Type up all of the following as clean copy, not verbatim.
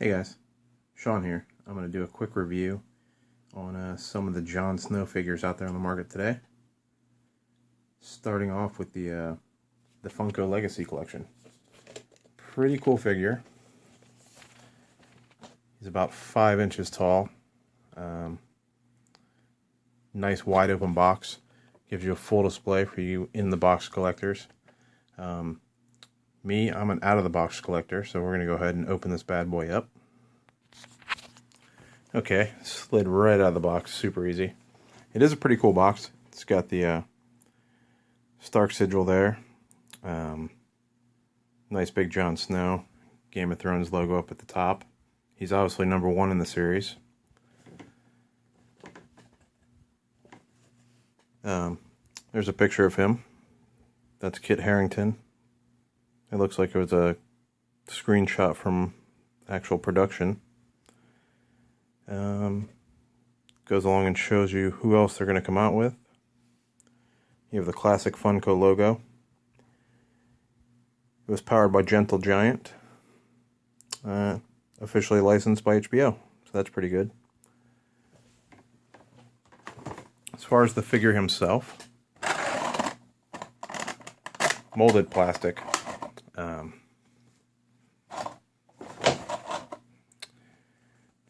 Hey guys, Sean here. I'm going to do a quick review on some of the Jon Snow figures out there on the market today. Starting off with the Funko Legacy Collection. Pretty cool figure. He's about 5 inches tall. Nice wide open box. Gives you a full display for you in the box collectors. Me, I'm an out of the box collector, so we're going to go ahead and open this bad boy up. Okay, slid right out of the box, super easy. It is a pretty cool box. It's got the Stark sigil there. Nice big Jon Snow. Game of Thrones logo up at the top. He's obviously #1 in the series. There's a picture of him. That's Kit Harington. It looks like it was a screenshot from actual production. Goes along and shows you who else they're going to come out with. You have the classic Funko logo. It was powered by Gentle Giant. Officially licensed by HBO, so that's pretty good. As far as the figure himself, molded plastic.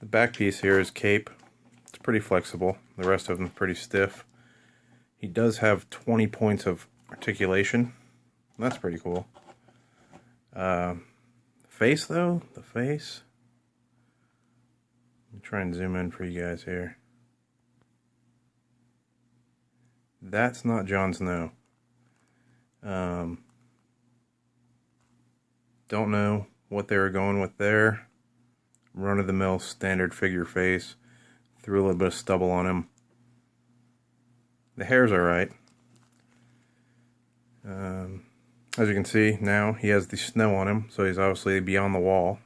The back piece here is cape. It's pretty flexible. The rest of them pretty stiff. He does have 20 points of articulation. That's pretty cool. Face though, the face. Let me try and zoom in for you guys here. That's not Jon Snow. Don't know what they were going with there. Run-of-the-mill standard figure face. Threw a little bit of stubble on him. The hair's alright. As you can see now, he has the snow on him, so he's obviously beyond the wall.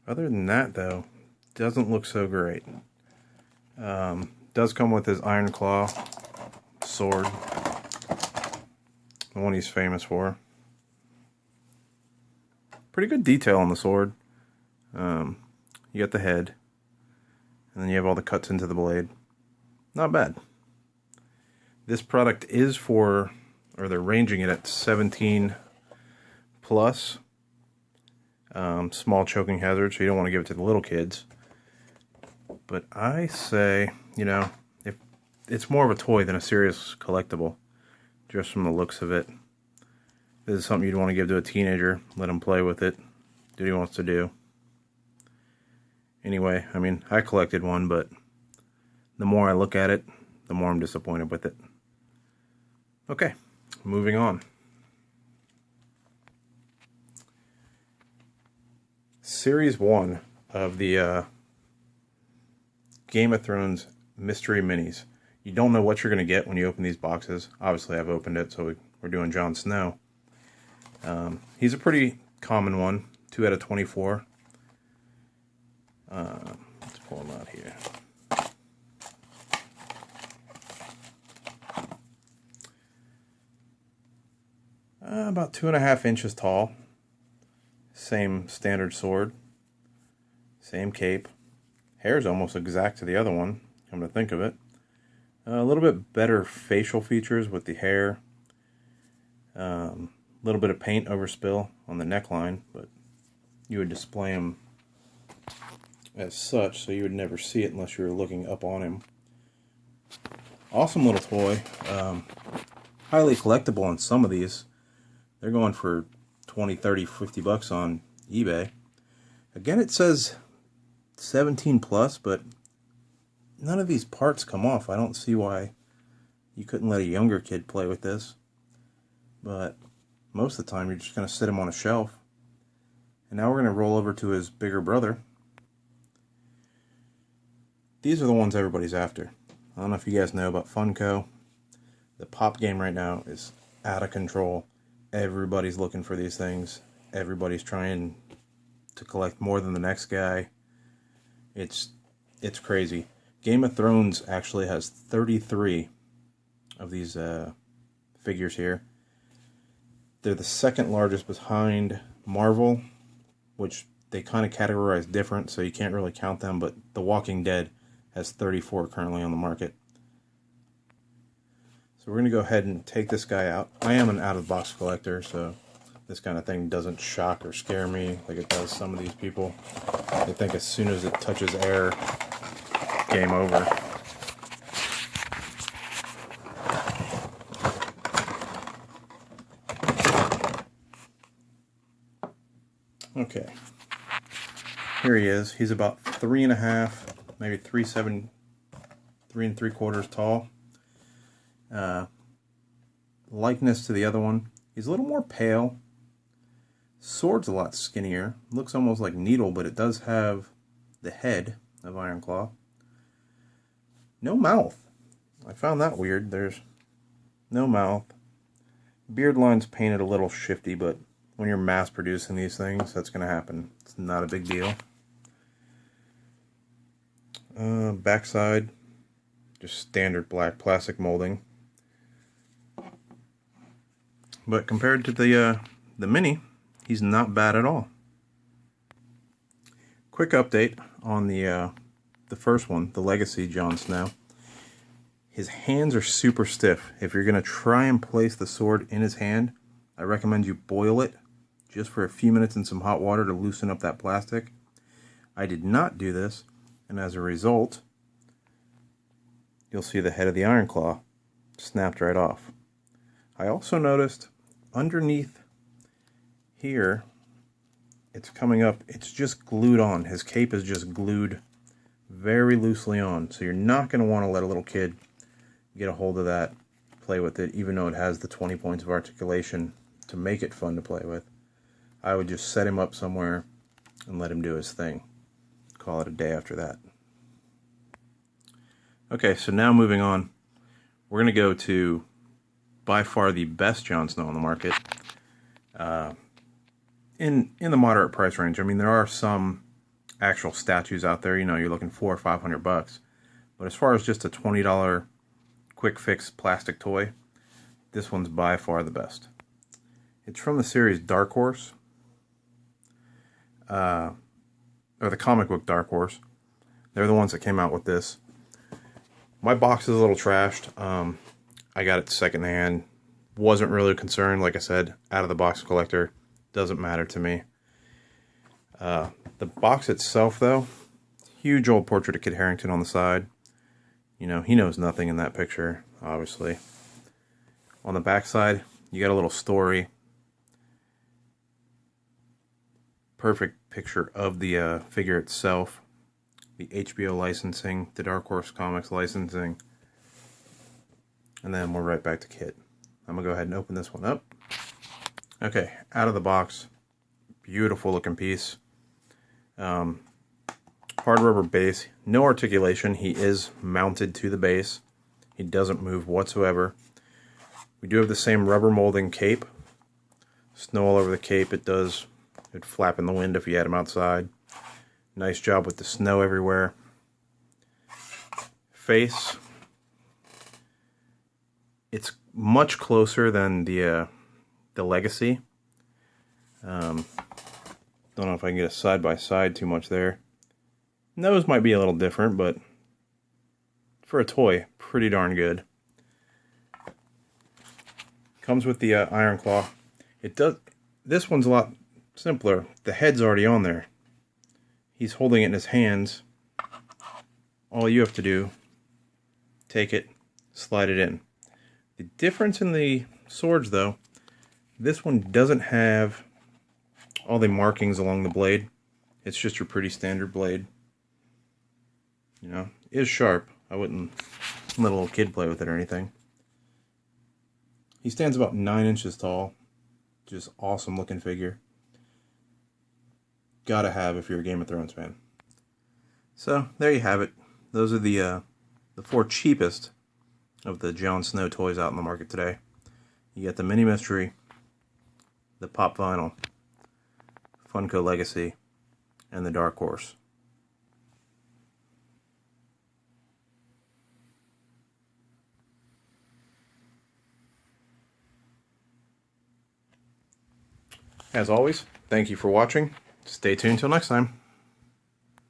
Other than that, though, doesn't look so great. Does come with his Iron Claw sword, the one he's famous for. Pretty good detail on the sword. You got the head, and then you have all the cuts into the blade. Not bad. This product is for, or they're ranging it at 17 plus. Small choking hazard, so you don't want to give it to the little kids. But I say, you know, if it's more of a toy than a serious collectible, just from the looks of it. This is something you'd want to give to a teenager, let him play with it, do what he wants to do. Anyway, I mean, I collected one, but the more I look at it, the more I'm disappointed with it. Okay, moving on. Series 1 of the Game of Thrones Mystery Minis. You don't know what you're going to get when you open these boxes. Obviously, I've opened it, so we're doing Jon Snow. He's a pretty common one, 2 out of 24. Let's pull him out here. About 2.5 inches tall. Same standard sword. Same cape. Hair's almost exact to the other one, come to think of it. A little bit better facial features with the hair. Little bit of paint overspill on the neckline, but you would display him as such, so you would never see it unless you were looking up on him. Awesome little toy. Highly collectible on some of these. They're going for 20, 30, 50 bucks on eBay. Again, it says 17 plus, but none of these parts come off. I don't see why you couldn't let a younger kid play with this. But most of the time, you're just going to sit him on a shelf. And now we're going to roll over to his bigger brother. These are the ones everybody's after. I don't know if you guys know about Funko. The pop game right now is out of control. Everybody's looking for these things. Everybody's trying to collect more than the next guy. It's crazy. Game of Thrones actually has 33 of these figures here. They're the second largest behind Marvel, which they kind of categorize different, so you can't really count them, but The Walking Dead has 34 currently on the market. So we're going to go ahead and take this guy out. I am an out-of-the-box collector, so this kind of thing doesn't shock or scare me like it does some of these people. They think as soon as it touches air, game over. Okay, here he is. He's about 3.5, maybe 3 3¾ tall. Likeness to the other one. He's a little more pale. Sword's a lot skinnier. Looks almost like Needle, but it does have the head of Ironclaw. No mouth. I found that weird. There's no mouth. Beard line's painted a little shifty, but when you're mass producing these things, that's going to happen. It's not a big deal. Backside, just standard black plastic molding. But compared to the Mini, he's not bad at all. Quick update on the first one, the Legacy Jon Snow. His hands are super stiff. If you're going to try and place the sword in his hand, I recommend you boil it just for a few minutes in some hot water to loosen up that plastic. I did not do this, and as a result, you'll see the head of the Ironclaw snapped right off. I also noticed underneath here, it's coming up, it's just glued on. His cape is just glued very loosely on, so you're not going to want to let a little kid get a hold of that, play with it, even though it has the 20 points of articulation to make it fun to play with. I would just set him up somewhere and let him do his thing. Call it a day after that. Okay, so now moving on, we're going to go to by far the best Jon Snow on the market. In the moderate price range. I mean, there are some actual statues out there, you know, you're looking $400 or $500. But as far as just a $20 quick fix plastic toy, this one's by far the best. It's from the series Dark Horse, or the comic book Dark Horse. They're the ones that came out with this. My box is a little trashed. I got it secondhand. Wasn't really concerned, like I said, out of the box collector. Doesn't matter to me. The box itself, though, huge old portrait of Kit Harington on the side. You know, he knows nothing in that picture, obviously. On the back side, you got a little story. Perfect picture of the figure itself. The HBO licensing, the Dark Horse Comics licensing. And then we're right back to Kit. I'm going to go ahead and open this one up. Okay, out of the box. Beautiful looking piece. Hard rubber base. No articulation. He is mounted to the base. He doesn't move whatsoever. We do have the same rubber molding cape. Snow all over the cape. It'd flap in the wind if you had him outside. Nice job with the snow everywhere. Face. It's much closer than the Legacy. Don't know if I can get a side by side too much there. Nose might be a little different, but for a toy, pretty darn good. Comes with the Ironclaw. This one's a lot simpler. The head's already on there. He's holding it in his hands. All you have to do, take it, slide it in. The difference in the swords, though, this one doesn't have all the markings along the blade. It's just your pretty standard blade. You know, it is sharp. I wouldn't let a little kid play with it or anything. He stands about 9 inches tall. Just awesome looking figure. Gotta have if you're a Game of Thrones fan. So, there you have it. Those are the 4 cheapest of the Jon Snow toys out in the market today. You got the Mini Mystery, the Pop Vinyl, Funko Legacy, and the Dark Horse. As always, thank you for watching. Stay tuned till next time.